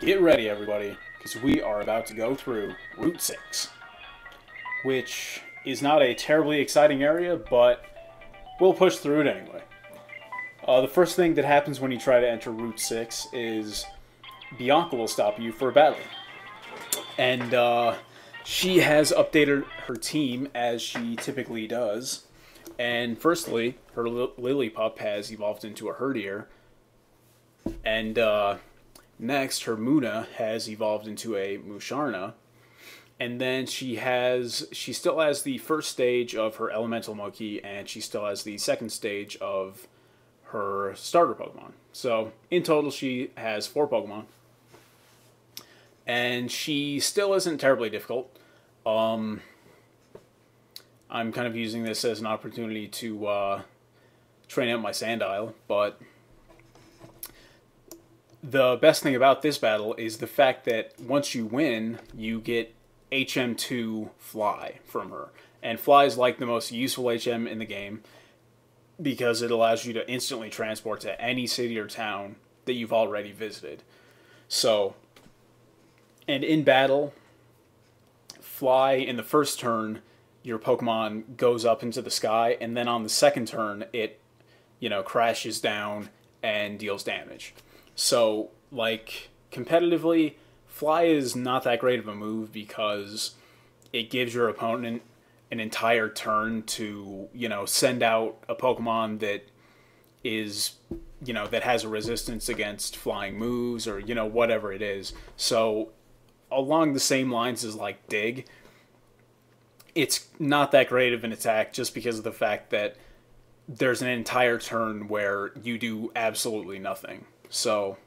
Get ready, everybody, because we are about to go through Route 6, which is not a terribly exciting area, but we'll push through it anyway. The first thing that happens when you try to enter Route 6 is Bianca will stop you for a battle. And she has updated her team as she typically does. And firstly, her Lily Pup has evolved into a Herdier. And next, her Muna has evolved into a Musharna. And then she still has the first stage of her Elemental Monkey, and she still has the second stage of her starter Pokemon. So, in total, she has 4 Pokemon. And she still isn't terribly difficult. I'm kind of using this as an opportunity to train out my Sandile, but the best thing about this battle is the fact that once you win, you get HM2 Fly from her. And Fly is like the most useful HM in the game because it allows you to instantly transport to any city or town that you've already visited. So, and in battle, Fly in the first turn, your Pokemon goes up into the sky, and then on the second turn, it, crashes down and deals damage. So, like, competitively, Fly is not that great of a move because it gives your opponent an entire turn to, send out a Pokemon that is, that has a resistance against flying moves or, whatever it is. So, along the same lines as, like, Dig, it's not that great of an attack just because of the fact that there's an entire turn where you do absolutely nothing. So,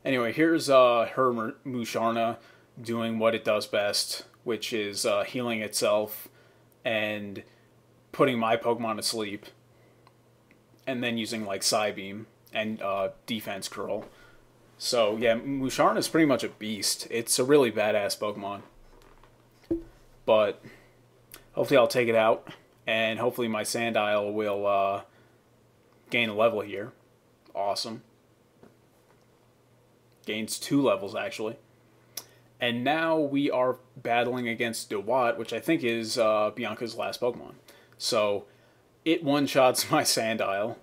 anyway, here's her Musharna doing what it does best, which is healing itself and putting my Pokemon to sleep, and then using, like, Psybeam and Defense Curl. So, yeah, Musharna is pretty much a beast. It's a really badass Pokemon. But hopefully I'll take it out, and hopefully my Sandile will gain a level here. Awesome. Gains 2 levels, actually. And now we are battling against Dewott, which I think is Bianca's last Pokemon. So it one-shots my Sandile,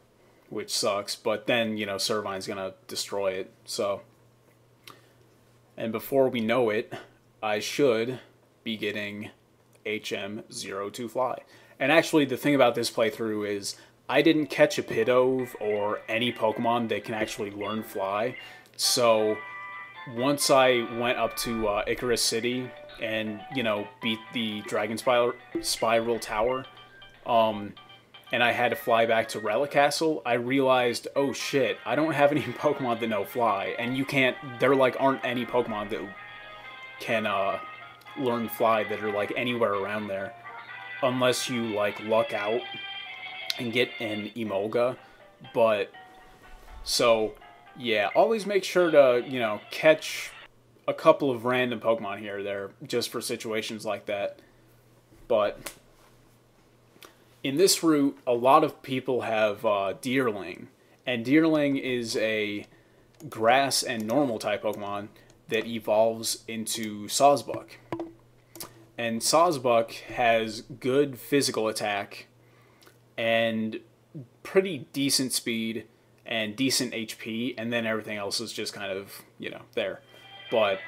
which sucks, but then, Servine's going to destroy it. So, and before we know it, I should be getting HM02 Fly. And actually, the thing about this playthrough is I didn't catch a Pidove or any Pokemon that can actually learn Fly. So once I went up to Icarus City and, beat the Dragon Spiral Tower, and I had to fly back to Relic Castle, I realized, oh shit, I don't have any Pokemon that know Fly. And there aren't any Pokemon that can learn Fly that are, like, anywhere around there. Unless you, like, luck out and get an Emolga. But, so, yeah, always make sure to, catch a couple of random Pokemon here or there, just for situations like that. But in this route, a lot of people have Deerling. And Deerling is a grass and normal type Pokemon that evolves into Sawsbuck. And Sawsbuck has good physical attack and pretty decent speed and decent HP, and then everything else is just kind of, there. But,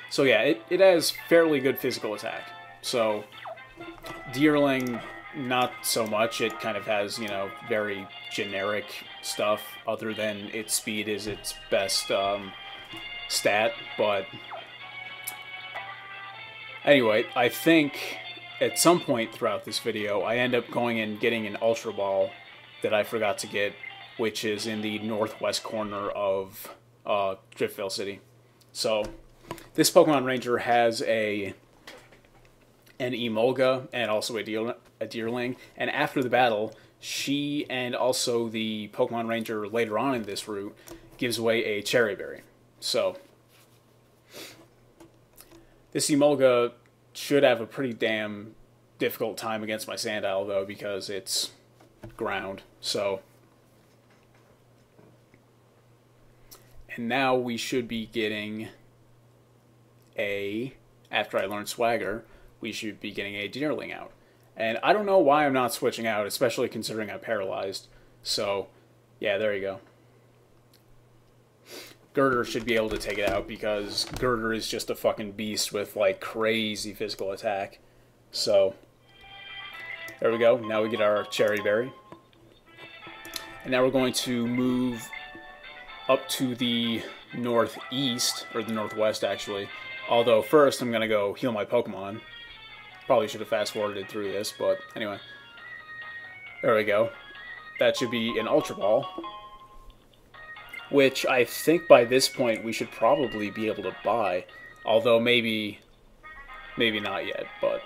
so yeah, it has fairly good physical attack. So, Deerling, not so much. It kind of has, very generic stuff, other than its speed is its best stat, but anyway, I think at some point throughout this video, I end up going and getting an Ultra Ball that I forgot to get, which is in the northwest corner of Driftvale City. So, this Pokemon Ranger has an Emolga and also a Deerling, and after the battle, she and also the Pokemon Ranger later on in this route gives away a Cherry Berry. So, this Emolga should have a pretty damn difficult time against my Sandile, though, because it's ground. So, And now we should be getting after I learn Swagger, we should be getting a Deerling out. And I don't know why I'm not switching out, especially considering I'm paralyzed. So, yeah, there you go. Girder should be able to take it out because Girder is just a fucking beast with, like, crazy physical attack. So, there we go. Now we get our Cherry Berry. And now we're going to move up to the northeast, or the northwest, actually. Although, first, I'm going to go heal my Pokemon. Probably should have fast-forwarded through this, but anyway. There we go. That should be an Ultra Ball. Which I think by this point we should probably be able to buy. Although maybe not yet, but...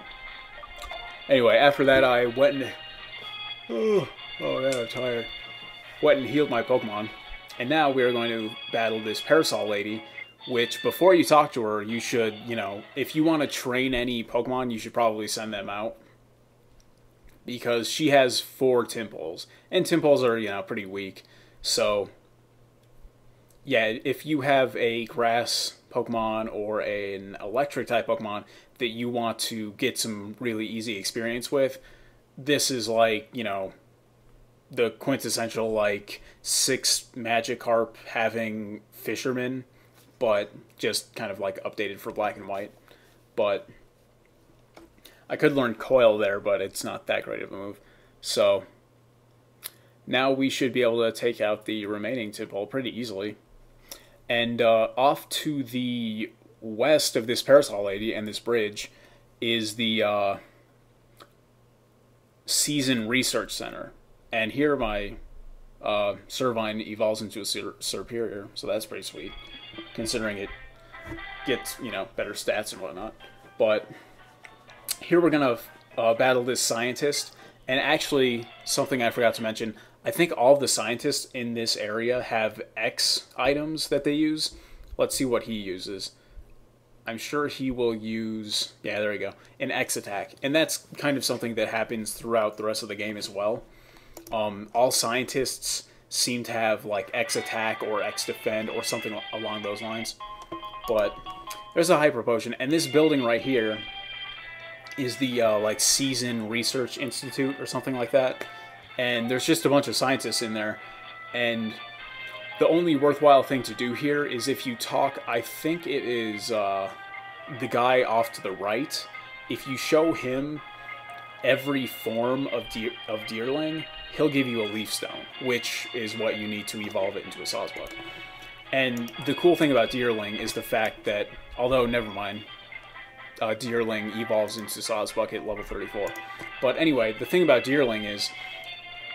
Anyway, after that I went and... Oh man, I'm tired. Went and healed my Pokemon. And now we are going to battle this Parasol Lady, which before you talk to her, you should, you know, if you want to train any Pokemon, you should probably send them out. Because she has 4 Tympools. And Tympools are, you know, pretty weak. So... yeah, if you have a grass Pokemon or an electric type Pokemon that you want to get some really easy experience with, this is like, you know, the quintessential, like, 6 Magikarp having Fisherman, but just kind of like updated for black and white. But I could learn Coil there, but it's not that great of a move. So now we should be able to take out the remaining Tympole pretty easily. And off to the west of this Parasol Lady and this bridge is the Season Research Center. And here my Servine evolves into a Serperior, so that's pretty sweet, considering it gets, you know, better stats and whatnot. But here we're going to battle this scientist. And actually, something I forgot to mention, I think all of the scientists in this area have X items that they use. Let's see what he uses. I'm sure he will use... yeah, there we go. An X attack. And that's kind of something that happens throughout the rest of the game as well. All scientists seem to have, like, X attack or X defend or something along those lines. But there's a Hyper Potion. And this building right here is the, like, Season Research Institute or something like that. And there's just a bunch of scientists in there. And the only worthwhile thing to do here is if you talk, I think it is the guy off to the right. If you show him every form of Deerling, he'll give you a Leaf Stone, which is what you need to evolve it into a Sawsbuck. And the cool thing about Deerling is the fact that, although, never mind, Deerling evolves into Sawsbuck at level 34. But anyway, the thing about Deerling is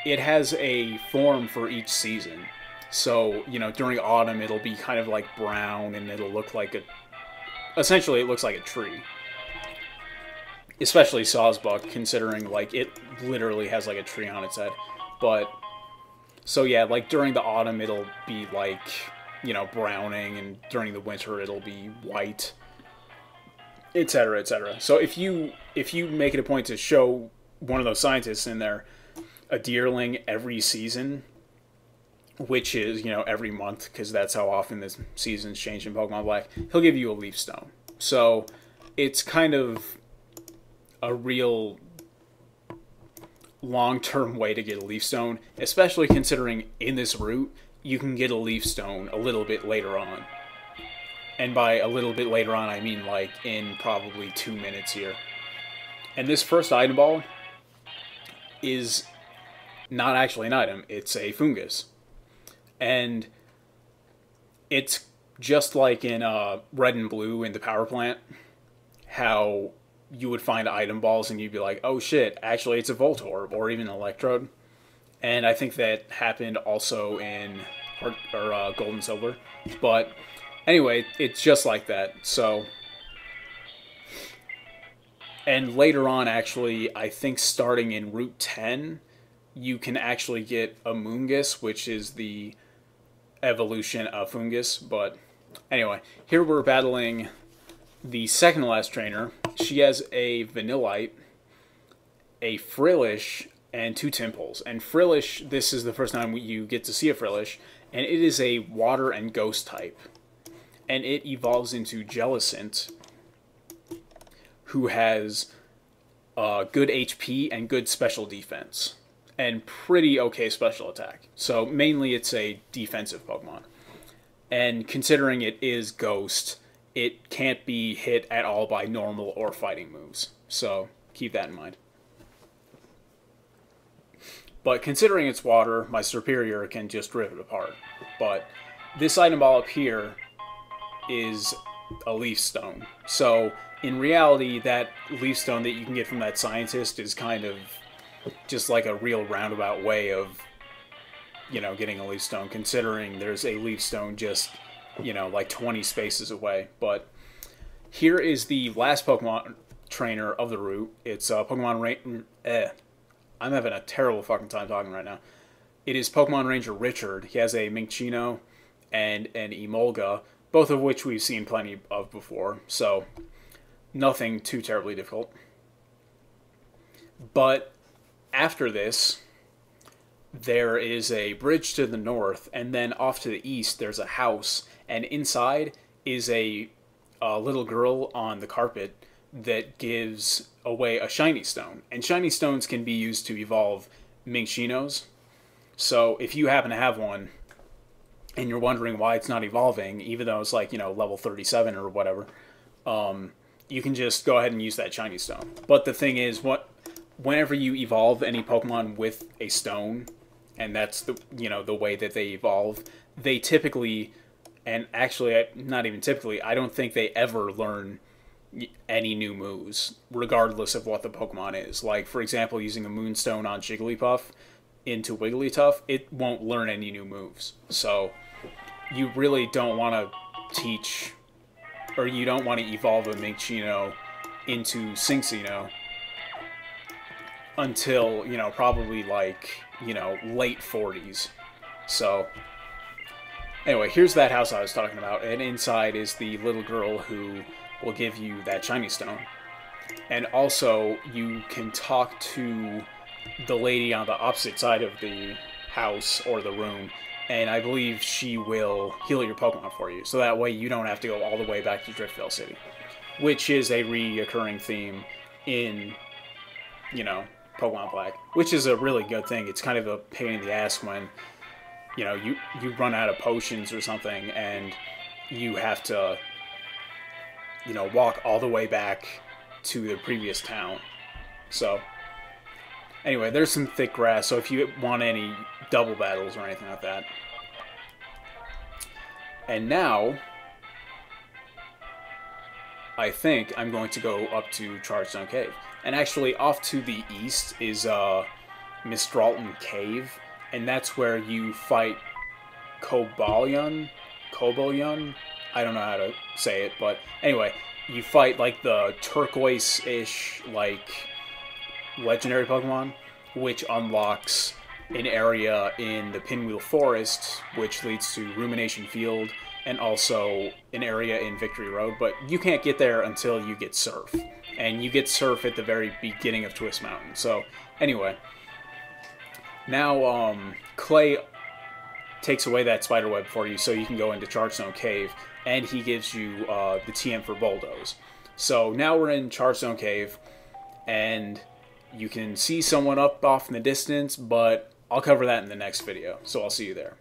it has a form for each season. So, you know, during autumn it'll be kind of like brown and it'll look like a... essentially it looks like a tree. Especially Sawsbuck, considering, like, it literally has, like, a tree on its head. But, so yeah, like, during the autumn it'll be, like, you know, browning, and during the winter it'll be white, etc., etc. So if you make it a point to show one of those scientists in there a Deerling every season, which is, you know, every month, because that's how often the seasons change in Pokemon Black, he'll give you a Leaf Stone. So it's kind of a real long-term way to get a Leaf Stone, especially considering in this route you can get a Leaf Stone a little bit later on. And by a little bit later on, I mean like in probably 2 minutes here. And this first item ball is not actually an item, it's a fungus. And it's just like in Red and Blue in the Power Plant, how you would find item balls and you'd be like, oh shit, actually it's a Voltorb or even an Electrode. And I think that happened also in Gold and Silver. But anyway, it's just like that. So, and later on, actually, I think starting in Route 10, you can actually get a Moongus, which is the evolution of Fungus. But anyway, here we're battling the second to last trainer. She has a Vanillite, a Frillish, and 2 Tympools. And Frillish, this is the first time you get to see a Frillish, and it is a water and ghost type. And it evolves into Jellicent, who has good HP and good special defense, and pretty okay special attack. So mainly it's a defensive Pokemon. And considering it is Ghost, it can't be hit at all by normal or fighting moves. So keep that in mind. But considering it's water, my Superior can just rip it apart. But this item ball up here is a Leaf Stone. So in reality, that Leaf Stone that you can get from that scientist is kind of just like a real roundabout way of, you know, getting a Leaf Stone, considering there's a Leaf Stone just, you know, like 20 spaces away. But here is the last Pokemon trainer of the route. It's Pokemon Ranger. I'm having a terrible fucking time talking right now. It is Pokemon Ranger Richard. He has a Minccino and an Emolga, both of which we've seen plenty of before, so nothing too terribly difficult. But after this, there is a bridge to the north, and then off to the east there's a house, and inside is a little girl on the carpet that gives away a shiny stone. And shiny stones can be used to evolve Mincinos. So if you happen to have one and you're wondering why it's not evolving, even though it's like, you know, level 37 or whatever, you can just go ahead and use that shiny stone. But the thing is, whenever you evolve any Pokemon with a stone, and that's the, you know, the way that they evolve, they typically, and actually not even typically, I don't think they ever learn any new moves, regardless of what the Pokemon is. Like, for example, using a Moonstone on Jigglypuff into Wigglytuff, it won't learn any new moves. So you really don't want to teach, or you don't want to evolve a Minccino into Cinccino until, you know, probably like, you know, late 40s. So anyway, here's that house I was talking about, and inside is the little girl who will give you that shiny stone. And also, you can talk to the lady on the opposite side of the house or the room, and I believe she will heal your Pokemon for you. So that way you don't have to go all the way back to Driftvale City, which is a reoccurring theme in, you know, Pokemon Black, which is a really good thing. It's kind of a pain in the ass when, you know, you run out of potions or something and you have to, you know, walk all the way back to the previous town. So anyway, there's some thick grass, so if you want any double battles or anything like that. And now I think I'm going to go up to Chargestone Cave. And actually off to the east is Mistralton Cave, and that's where you fight Cobalion. I don't know how to say it, but anyway, you fight like the turquoise-ish, like, legendary Pokemon, which unlocks an area in the Pinwheel Forest, which leads to Rumination Field, and also an area in Victory Road, but you can't get there until you get Surf. And you get Surf at the very beginning of Twist Mountain. So, anyway, now Clay takes away that spiderweb for you so you can go into Chargestone Cave, and he gives you the TM for Bulldoze. So now we're in Chargestone Cave, and you can see someone up off in the distance, but I'll cover that in the next video, so I'll see you there.